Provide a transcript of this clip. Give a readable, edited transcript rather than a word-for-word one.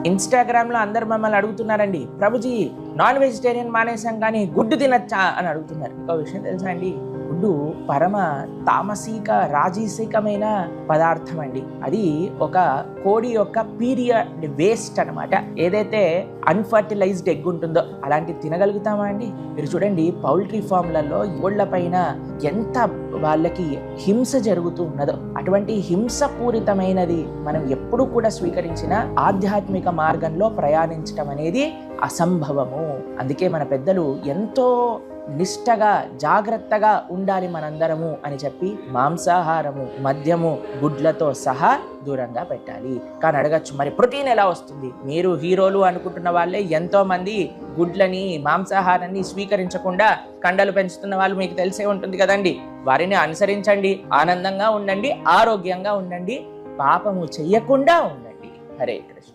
ఇన్స్టాగ్రామ్లో అందరు మమ్మల్ని అడుగుతున్నారండి, ప్రభుజీ నాన్ వెజిటేరియన్ మానేసాం కానీ గుడ్డు తినచ్చా అని అడుగుతున్నారు. ఇంకో విషయం తెలుసా అండి, గుడ్డు పరమ తామసిక రాజసికమైన పదార్థం అండి. అది ఒక కోడి యొక్క పీరియడ్ వేస్ట్ అనమాట. ఏదైతే అన్ఫర్టిలైజ్డ్ ఎగ్ ఉంటుందో అలాంటివి తినగలుగుతామా అండి? మీరు చూడండి, పౌల్ట్రీ ఫామ్లలో ఓళ్ల పైన ఎంత వాళ్ళకి హింస జరుగుతూ ఉన్నదో. అటువంటి హింసపూరితమైనది మనం ఎప్పుడు కూడా స్వీకరించిన ఆధ్యాత్మిక మార్గంలో ప్రయాణించడం అనేది అసంభవము. అందుకే మన పెద్దలు ఎంతో నిష్టగా జాగ్రత్తగా ఉండాలి మనందరము అని చెప్పి మాంసాహారము, మద్యము, గుడ్లతో సహా దూరంగా పెట్టాలి. కానీ అడగచ్చు, మరి ప్రోటీన్ ఎలా వస్తుంది? మీరు హీరోలు అనుకుంటున్న వాళ్ళే ఎంతో మంది గుడ్లని, మాంసాహారాన్ని స్వీకరించకుండా కండలు పెంచుతున్న వాళ్ళు మీకు తెలిసే ఉంటుంది కదండి. వారిని అనుసరించండి, ఆనందంగా ఉండండి, ఆరోగ్యంగా ఉండండి, పాపము చెయ్యకుండా ఉండండి. హరే కృష్ణ.